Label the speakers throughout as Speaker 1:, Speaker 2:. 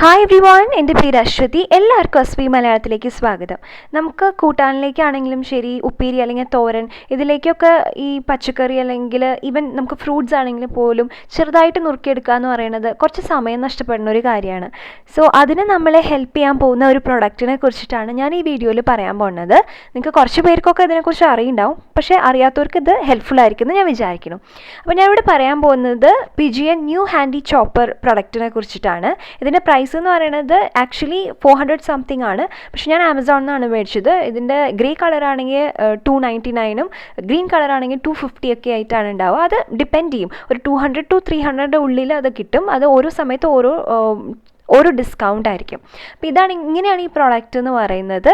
Speaker 1: Hi every one, എൻ്റെ പേര് അശ്വതി. എല്ലാവർക്കും അസ്വി മലയാളത്തിലേക്ക് സ്വാഗതം. നമുക്ക് കൂട്ടാനിലേക്കാണെങ്കിലും ശരി, ഉപ്പേരി അല്ലെങ്കിൽ തോരൻ, ഇതിലേക്കൊക്കെ ഈ പച്ചക്കറി അല്ലെങ്കിൽ ഈവൻ നമുക്ക് ഫ്രൂട്ട്സ് ആണെങ്കിലും പോലും ചെറുതായിട്ട് നുറുക്കിയെടുക്കുക എന്ന് പറയുന്നത് കുറച്ച് സമയം നഷ്ടപ്പെടുന്ന ഒരു കാര്യമാണ്. സോ അതിന് നമ്മളെ ഹെൽപ്പ് ചെയ്യാൻ പോകുന്ന ഒരു പ്രൊഡക്റ്റിനെ കുറിച്ചിട്ടാണ് ഞാൻ ഈ വീഡിയോയിൽ പറയാൻ പോകുന്നത്. നിങ്ങൾക്ക് കുറച്ച് പേർക്കൊക്കെ ഇതിനെക്കുറിച്ച് അറിയുണ്ടാവും, പക്ഷേ അറിയാത്തവർക്ക് ഇത് ഹെൽപ്ഫുൾ ആയിരിക്കും എന്ന് ഞാൻ വിചാരിക്കുന്നു. അപ്പോൾ ഞാൻ ഇവിടെ പറയാൻ പോകുന്നത് പിജിയൻ ന്യൂ ഹാൻഡി ചോപ്പർ പ്രൊഡക്റ്റിനെ കുറിച്ചിട്ടാണ്. ഇതിൻ്റെ പ്രൈസ് എന്ന് പറയുന്നത് ആക്ച്വലി 400 സംതിങ് ആണ്. പക്ഷെ ഞാൻ ആമസോണിൽ നിന്നാണ് മേടിച്ചത്. ഇതിൻ്റെ ഗ്രേ കളറാണെങ്കിൽ 299 ഗ്രീൻ കളറാണെങ്കിൽ 250 ഒക്കെ ആയിട്ടാണ് ഉണ്ടാവുക. അത് ഡിപ്പെൻഡ് ചെയ്യും. ഒരു 200 to 300 ഉള്ളിൽ അത് കിട്ടും. അത് ഓരോ സമയത്ത് ഓരോ ഡിസ്കൗണ്ട് ആയിരിക്കും. അപ്പോൾ ഇങ്ങനെയാണ് ഈ പ്രോഡക്റ്റ് എന്ന് പറയുന്നത്.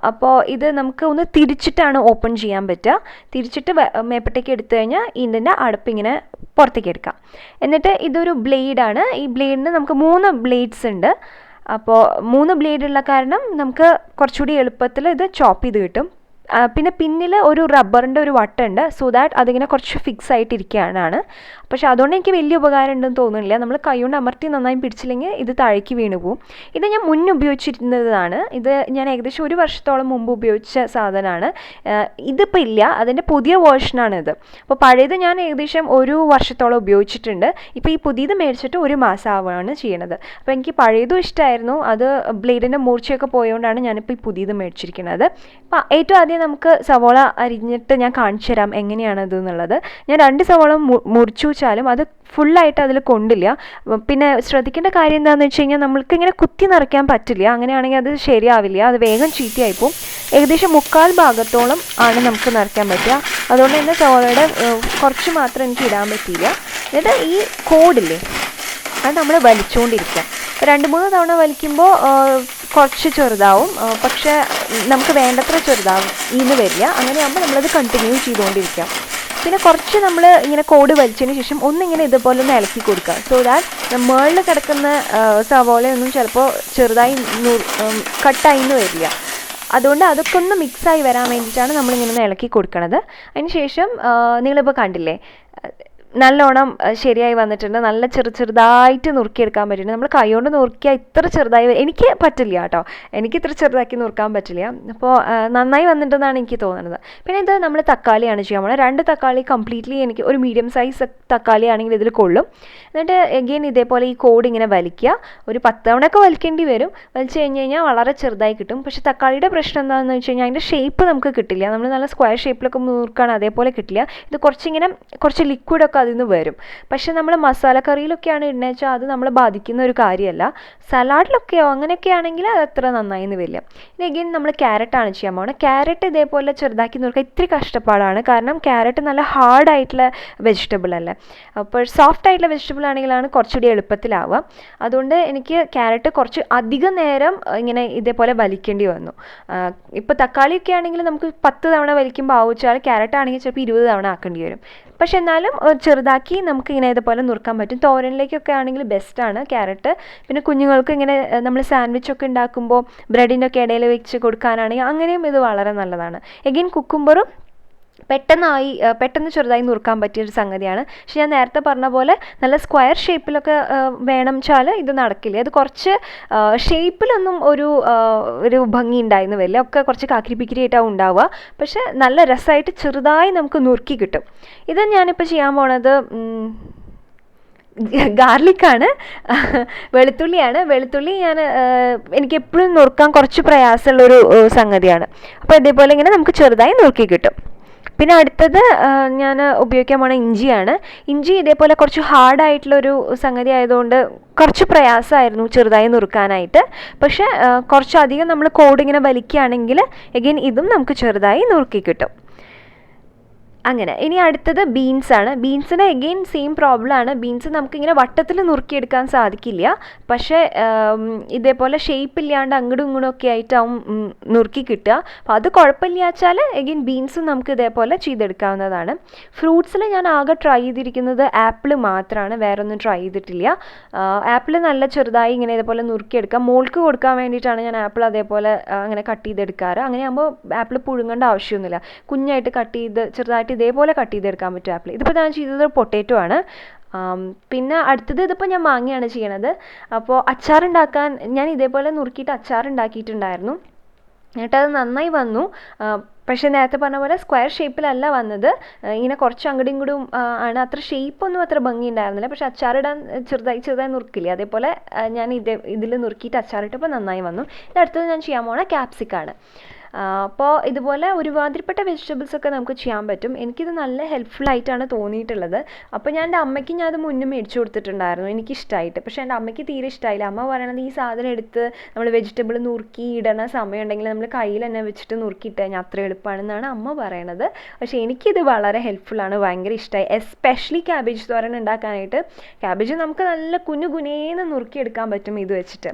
Speaker 1: അപ്പോൾ ഇത് നമുക്ക് ഒന്ന് തിരിച്ചിട്ടാണ് ഓപ്പൺ ചെയ്യാൻ പറ്റുക. തിരിച്ചിട്ട് മേപ്പട്ടേക്ക് എടുത്തു കഴിഞ്ഞാൽ ഇതിൻ്റെ അടപ്പിങ്ങനെ പുറത്തേക്ക് എടുക്കാം. എന്നിട്ട് ഇതൊരു ബ്ലേഡാണ്. ഈ ബ്ലേഡിന് നമുക്ക് 3 ബ്ലേഡ്സ് ഉണ്ട്. അപ്പോൾ 3 ബ്ലേഡുള്ള കാരണം നമുക്ക് കുറച്ചുകൂടി എളുപ്പത്തിൽ ഇത് ചോപ്പ് ചെയ്ത് കിട്ടും. പിന്നെ പിന്നിൽ ഒരു റബ്ബറിൻ്റെ ഒരു വട്ടുണ്ട്, സോ ദാറ്റ് അതിങ്ങനെ കുറച്ച് ഫിക്സ് ആയിട്ടിരിക്കുകയാണ്. പക്ഷെ അതുകൊണ്ട് എനിക്ക് വലിയ ഉപകാരം ഉണ്ടെന്ന് തോന്നുന്നില്ല. നമ്മൾ കൈകൊണ്ട് അമർത്തി നന്നായി പിടിച്ചില്ലെങ്കിൽ ഇത് താഴേക്ക് വീണ് പോകും. ഇത് ഞാൻ മുന്നേ ഉപയോഗിച്ചിരുന്നതാണ്. ഇത് ഞാൻ ഏകദേശം 1 വർഷത്തോളം മുമ്പ് ഉപയോഗിച്ച സാധനമാണ്. ഇതിപ്പോൾ ഇല്ല, അതിൻ്റെ പുതിയ വേർഷനാണിത്. അപ്പോൾ പഴയത് ഞാൻ ഏകദേശം 1 വർഷത്തോളം ഉപയോഗിച്ചിട്ടുണ്ട്. ഇപ്പോൾ ഈ പുതിയത് മേടിച്ചിട്ട് 1 മാസം ആവുകയാണ് ചെയ്യണത്. അപ്പോൾ എനിക്ക് പഴയതും ഇഷ്ടമായിരുന്നു. അത് ബ്ലേഡിൻ്റെ മൂർച്ചയൊക്കെ പോയതുകൊണ്ടാണ് ഞാനിപ്പോൾ ഈ പുതിയത് മേടിച്ചിരിക്കുന്നത്. അപ്പോൾ ഏറ്റവും ആദ്യം നമുക്ക് സവോള അരിഞ്ഞിട്ട് ഞാൻ കാണിച്ചു തരാം എങ്ങനെയാണത് എന്നുള്ളത്. ഞാൻ 2 സവോള മുറിച്ചു വെച്ചാലും അത് ഫുള്ളായിട്ട് അതിൽ കൊണ്ടില്ല. പിന്നെ ശ്രദ്ധിക്കേണ്ട കാര്യം എന്താണെന്ന് വെച്ച് കഴിഞ്ഞാൽ നമ്മൾക്ക് ഇങ്ങനെ കുത്തി നിറയ്ക്കാൻ പറ്റില്ല. അങ്ങനെയാണെങ്കിൽ അത് ശരിയാവില്ല, അത് വേഗം ചീത്തയായിപ്പോവും. ഏകദേശം 3/4 ഭാഗത്തോളം ആണ് നമുക്ക് നിറയ്ക്കാൻ പറ്റുക. അതുകൊണ്ട് തന്നെ സവോളയുടെ കുറച്ച് മാത്രം എനിക്ക് ഇടാൻ പറ്റിയില്ല. എന്നിട്ട് ഈ കോഡില്ലേ, അത് നമ്മൾ വലിച്ചുകൊണ്ടിരിക്കുക. 2-3 തവണ വലിക്കുമ്പോൾ കുറച്ച് ചെറുതാവും, പക്ഷേ നമുക്ക് വേണ്ടത്ര ചെറുതാവും വരില്ല. അങ്ങനെയാകുമ്പോൾ നമ്മളത് കണ്ടിന്യൂ ചെയ്തുകൊണ്ടിരിക്കാം. പിന്നെ കുറച്ച് നമ്മൾ ഇങ്ങനെ കോഡ് വലിച്ചതിന് ശേഷം ഒന്നിങ്ങനെ ഇതുപോലെ ഒന്ന് ഇളക്കി കൊടുക്കുക. സോ ദാറ്റ് മുകളിൽ കിടക്കുന്ന സവോളയൊന്നും ചിലപ്പോൾ ചെറുതായി കട്ടായി വരില്ല. അതുകൊണ്ട് അതൊക്കെ ഒന്ന് മിക്സായി വരാൻ വേണ്ടിയിട്ടാണ് നമ്മളിങ്ങനെ ഒന്ന് ഇളക്കി കൊടുക്കണത്. അതിന് ശേഷം നിങ്ങളിപ്പോൾ കണ്ടില്ലേ, നല്ലോണം ശരിയായി വന്നിട്ടുണ്ട്. നല്ല ചെറുതായിട്ട് നുറുക്കിയെടുക്കാൻ പറ്റുന്നുണ്ട്. നമ്മൾ കൈകൊണ്ട് നുറുക്കിയാൽ ഇത്ര ചെറുതായി എനിക്ക് പറ്റില്ല കേട്ടോ. എനിക്ക് ഇത്ര ചെറുതാക്കി നുറുക്കാൻ പറ്റില്ല. അപ്പോൾ നന്നായി വന്നിട്ടുണ്ടെന്നാണ് എനിക്ക് തോന്നുന്നത്. പിന്നെ ഇത് നമ്മൾ തക്കാളിയാണ് ചെയ്യാൻ പോകുന്നത്. 2 തക്കാളി കംപ്ലീറ്റ്ലി എനിക്ക് ഒരു മീഡിയം സൈസ് തക്കാളി ആണെങ്കിൽ ഇതിൽ കൊള്ളും. എന്നിട്ട് എഗെയിൻ ഇതേപോലെ ഈ കോഡ് ഇങ്ങനെ വലിക്കുക. ഒരു 10 തവണയൊക്കെ വലിക്കേണ്ടി വരും. വലിച്ചു കഴിഞ്ഞാൽ വളരെ ചെറുതായി കിട്ടും. പക്ഷേ തക്കാളിയുടെ പ്രശ്നം എന്താണെന്ന് വെച്ച് കഴിഞ്ഞാൽ അതിൻ്റെ ഷേപ്പ് നമുക്ക് കിട്ടില്ല. നമ്മൾ നല്ല സ്ക്വയർ ഷേപ്പിലൊക്കെ നുറുക്കുകയാണ്, അതേപോലെ കിട്ടില്ല. ഇത് കുറച്ച് ലിക്വിഡൊക്കെ അതിൽ നിന്ന് വരും. പക്ഷെ നമ്മൾ മസാലക്കറിയിലൊക്കെയാണ് ഇടുന്നത് വെച്ചാൽ അത് നമ്മളെ ബാധിക്കുന്ന ഒരു കാര്യമല്ല. സലാഡിലൊക്കെയോ അങ്ങനെയൊക്കെ ആണെങ്കിൽ അത് അത്ര നന്നായി എന്ന് വരില്ല. ഇനി എഗെയിൻ നമ്മൾ ക്യാരറ്റാണ് ചെയ്യാൻ പോകുന്നത്. ക്യാരറ്റ് ഇതേപോലെ ചെറുതാക്കി നുറുക്കുക ഇത്തിരി കഷ്ടപ്പാടാണ്. കാരണം ക്യാരറ്റ് നല്ല ഹാർഡായിട്ടുള്ള വെജിറ്റബിൾ അല്ലേ. അപ്പോൾ സോഫ്റ്റ് ആയിട്ടുള്ള വെജിറ്റബിൾ ആണെങ്കിലാണ് കുറച്ചുകൂടി എളുപ്പത്തിലാവുക. അതുകൊണ്ട് എനിക്ക് ക്യാരറ്റ് കുറച്ച് അധികം നേരം ഇങ്ങനെ ഇതേപോലെ വലിക്കേണ്ടി വന്നു. ഇപ്പോൾ തക്കാളിയൊക്കെ ആണെങ്കിൽ നമുക്ക് 10 തവണ വലിക്കുമ്പോൾ ആവുച്ചാൽ ക്യാരറ്റ് ആണെങ്കിൽ ചിലപ്പോൾ 20 തവണ ആക്കേണ്ടി വരും. പക്ഷെ എന്നാലും ചെറുതാക്കി നമുക്ക് ഇങ്ങനെ ഇതുപോലെ നുറുക്കാൻ പറ്റും. തോരനിലേക്കൊക്കെ ആണെങ്കിൽ ബെസ്റ്റാണ് ക്യാരറ്റ്. പിന്നെ കുഞ്ഞുങ്ങൾക്ക് ഇങ്ങനെ നമ്മൾ സാൻഡ്വിച്ചൊക്കെ ഉണ്ടാക്കുമ്പോൾ ബ്രെഡിൻ്റെ ഒക്കെ ഇടയിൽ വെച്ച് കൊടുക്കാനാണെങ്കിൽ അങ്ങനെയും ഇത് വളരെ നല്ലതാണ്. എഗെയിൻ കുക്കുംബറും പെട്ടെന്ന് ചെറുതായി നുറുക്കാൻ പറ്റിയൊരു സംഗതിയാണ്. പക്ഷെ ഞാൻ നേരത്തെ പറഞ്ഞ പോലെ നല്ല സ്ക്വയർ ഷേപ്പിലൊക്കെ വേണം വെച്ചാൽ ഇത് നടക്കില്ല. അത് കുറച്ച് ഷേപ്പിലൊന്നും ഒരു ഭംഗി ഉണ്ടായിരുന്നു വരില്ല. ഒക്കെ കുറച്ച് കാക്കിരിപ്പിക്കിരിയായിട്ടാവും ഉണ്ടാവുക. പക്ഷെ നല്ല രസമായിട്ട് ചെറുതായി നമുക്ക് നുറുക്കി കിട്ടും. ഇത് ഞാനിപ്പോൾ ചെയ്യാൻ പോണത് ഗാർലിക്കാണ്, വെളുത്തുള്ളിയാണ്. വെളുത്തുള്ളി എനിക്ക് എപ്പോഴും നുറുക്കാൻ കുറച്ച് പ്രയാസമുള്ളൊരു സംഗതിയാണ്. അപ്പോൾ ഇതേപോലെ ഇങ്ങനെ നമുക്ക് ചെറുതായി നുറുക്കി കിട്ടും. പിന്നെ അടുത്തത് ഞാൻ ഉപയോഗിക്കാൻ പോണ ഇഞ്ചിയാണ്. ഇഞ്ചി ഇതേപോലെ കുറച്ച് ഹാർഡായിട്ടുള്ളൊരു സംഗതി ആയതുകൊണ്ട് കുറച്ച് പ്രയാസമായിരുന്നു ചെറുതായി നുറുക്കാനായിട്ട്. പക്ഷേ കുറച്ചധികം നമ്മൾ കോഡിങ്ങനെ വലിക്കുകയാണെങ്കിൽ എഗെയിൻ ഇതും നമുക്ക് ചെറുതായി നുറുക്കി കിട്ടും. അങ്ങനെ ഇനി അടുത്തത് ബീൻസാണ്. ബീൻസിന് എഗെയിൻ സെയിം പ്രോബ്ലമാണ്. ബീൻസ് നമുക്കിങ്ങനെ വട്ടത്തിൽ നുറുക്കിയെടുക്കാൻ സാധിക്കില്ല. പക്ഷേ ഇതേപോലെ ഷേപ്പ് ഇല്ലാണ്ട് അങ്ങോട്ടും ഇങ്ങോട്ടും ഒക്കെ ആയിട്ടാവും നുറുക്കി കിട്ടുക. അപ്പോൾ അത് കുഴപ്പമില്ല വെച്ചാൽ എഗെയിൻ ബീൻസും നമുക്ക് ഇതേപോലെ ചെയ്തെടുക്കാവുന്നതാണ്. ഫ്രൂട്ട്സിൽ ഞാൻ ആകെ ട്രൈ ചെയ്തിരിക്കുന്നത് ആപ്പിൾ മാത്രമാണ്, വേറൊന്നും ട്രൈ ചെയ്തിട്ടില്ല. ആപ്പിൾ നല്ല ചെറുതായി ഇങ്ങനെ ഇതേപോലെ നുറുക്കിയെടുക്കാം. മോൾക്ക് കൊടുക്കാൻ വേണ്ടിയിട്ടാണ് ഞാൻ ആപ്പിൾ അതേപോലെ അങ്ങനെ കട്ട് ചെയ്തെടുക്കാറ്. അങ്ങനെയാകുമ്പോൾ ആപ്പിൾ പുഴുങ്ങേണ്ട ആവശ്യമൊന്നുമില്ല. കുഞ്ഞായിട്ട് കട്ട് ചെയ്ത് ചെറുതായിട്ട് ഇതേപോലെ കട്ട് ചെയ്തെടുക്കാൻ പറ്റും ആപ്പിൾ. ഇതിപ്പോൾ ഞാൻ ചെയ്തത് പൊട്ടേറ്റോ ആണ്. പിന്നെ അടുത്തത് ഇതിപ്പോൾ ഞാൻ മാങ്ങയാണ് ചെയ്യണത്. അപ്പോൾ അച്ചാറുണ്ടാക്കാൻ ഞാൻ ഇതേപോലെ നുറുക്കിയിട്ട് അച്ചാറുണ്ടാക്കിയിട്ടുണ്ടായിരുന്നു. എന്നിട്ടത് നന്നായി വന്നു. പക്ഷേ നേരത്തെ പറഞ്ഞ പോലെ സ്ക്വയർ ഷേപ്പിലല്ല വന്നത്, ഇങ്ങനെ കുറച്ച് അങ്ങോട്ടും ഇങ്ങോട്ടും ആണ്. അത്ര ഷേപ്പൊന്നും അത്ര ഭംഗി ഉണ്ടായിരുന്നില്ല. പക്ഷേ അച്ചാറിടാൻ ചെറുതായി നുറുക്കില്ലേ, അതേപോലെ ഞാൻ ഇതിൽ നുറുക്കിയിട്ട് അച്ചാറിട്ടപ്പോൾ നന്നായി വന്നു. അടുത്തത് ഞാൻ ചെയ്യാൻ പോണ ക്യാപ്സിക്കാണ്. അപ്പോൾ ഇതുപോലെ ഒരുമാതിരിപ്പെട്ട വെജിറ്റബിൾസൊക്കെ നമുക്ക് ചെയ്യാൻ പറ്റും. എനിക്കിത് നല്ല ഹെൽപ്ഫുള്ളായിട്ടാണ് തോന്നിയിട്ടുള്ളത്. അപ്പോൾ ഞാൻ എൻ്റെ അമ്മയ്ക്ക് അത് മുന്നേ മേടിച്ചു കൊടുത്തിട്ടുണ്ടായിരുന്നു, എനിക്കിഷ്ടമായിട്ട്. പക്ഷേ എൻ്റെ അമ്മയ്ക്ക് തീരെ ഇഷ്ടമായില്ല. അമ്മ പറയണത് ഈ സാധനം എടുത്ത് നമ്മൾ വെജിറ്റബിൾ നുറുക്കി ഇടണ സമയം ഉണ്ടെങ്കിൽ നമ്മൾ കയ്യിൽ തന്നെ വെച്ചിട്ട് നുറുക്കിയിട്ട് കഴിഞ്ഞാൽ അത്ര എളുപ്പമാണെന്നാണ് അമ്മ പറയണത്. പക്ഷേ എനിക്കിത് വളരെ ഹെൽപ്ഫുള്ളാണ്, ഭയങ്കര ഇഷ്ടമായി. എസ്പെഷ്യലി ക്യാബേജ് തോരൻ ഉണ്ടാക്കാനായിട്ട്. ക്യാബേജ് നമുക്ക് നല്ല കുനുകുനേന്ന് നുറുക്കിയെടുക്കാൻ പറ്റും ഇത് വെച്ചിട്ട്.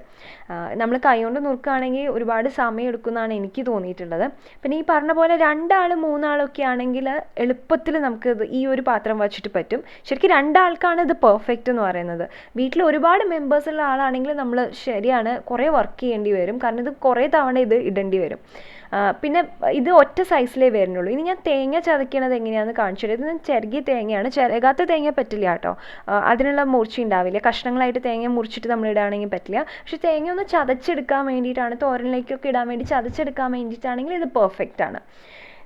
Speaker 1: നമ്മൾ കൈ കൊണ്ട് നുറുക്കുകയാണെങ്കിൽ ഒരുപാട് സമയം എടുക്കുമെന്നാണ് എനിക്ക് തോന്നിയിട്ടുള്ളത്. പിന്നെ ഈ പറഞ്ഞ പോലെ 2 ആൾ 3 ആളൊക്കെ ആണെങ്കിൽ എളുപ്പത്തിൽ നമുക്ക് ഈ ഒരു പാത്രം വച്ചിട്ട് പറ്റും. ശരിക്കും 2 ആൾക്കാണ് ഇത് പെർഫെക്റ്റ് എന്ന് പറയുന്നത്. വീട്ടിൽ ഒരുപാട് മെമ്പേഴ്സ് ഉള്ള ആളാണെങ്കിൽ നമ്മൾ ശരിയാണ് കുറേ വർക്ക് ചെയ്യേണ്ടി വരും, കാരണം ഇത് കുറേ തവണ ഇത് ഇടേണ്ടി വരും. പിന്നെ ഇത് ഒറ്റ സൈസിലേ വരുന്നുള്ളൂ. ഇനി ഞാൻ തേങ്ങ ചതയ്ക്കണത് എങ്ങനെയാണെന്ന് കാണിച്ചു തരാം. ഇത് ഞാൻ ചിരകിയ തേങ്ങയാണ്. ചിരകാത്ത തേങ്ങ പറ്റില്ല കേട്ടോ, അതിനുള്ള മൂർച്ച ഉണ്ടാവില്ല. കഷ്ണങ്ങളായിട്ട് തേങ്ങ മുറിച്ചിട്ട് നമ്മൾ ഇടുകയാണെങ്കിൽ പറ്റില്ല. പക്ഷേ തേങ്ങ ഒന്ന് ചതച്ചെടുക്കാൻ വേണ്ടിയിട്ടാണ്, തോരനിലേക്കൊക്കെ ഇടാൻ വേണ്ടി ചതച്ചെടുക്കാൻ വേണ്ടിയിട്ടാണെങ്കിൽ ഇത് പെർഫെക്റ്റ് ആണ്.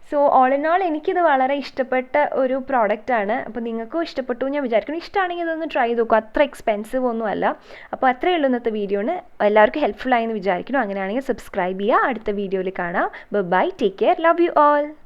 Speaker 1: സോ ഓൾ ഇൻ ഓൾ എനിക്കിത് വളരെ ഇഷ്ടപ്പെട്ട ഒരു പ്രോഡക്റ്റാണ്. അപ്പോൾ നിങ്ങൾക്കും ഇഷ്ടപ്പെട്ടു ഞാൻ വിചാരിക്കുന്നു. ഇഷ്ടമാണെങ്കിൽ ഇതൊന്ന് ട്രൈ ചെയ്ത് നോക്കുക, അത്ര എക്സ്പെൻസീവ് ഒന്നും അല്ല. അപ്പോൾ അത്രയേ ഉള്ളൂ ഇന്നത്തെ വീഡിയോന്. എല്ലാവർക്കും ഹെൽപ്ഫുൾ ആയെന്ന് വിചാരിക്കുന്നു. അങ്ങനെയാണെങ്കിൽ സബ്സ്ക്രൈബ് ചെയ്യുക. അടുത്ത വീഡിയോയിൽ കാണാം. Bye, take care, love you all.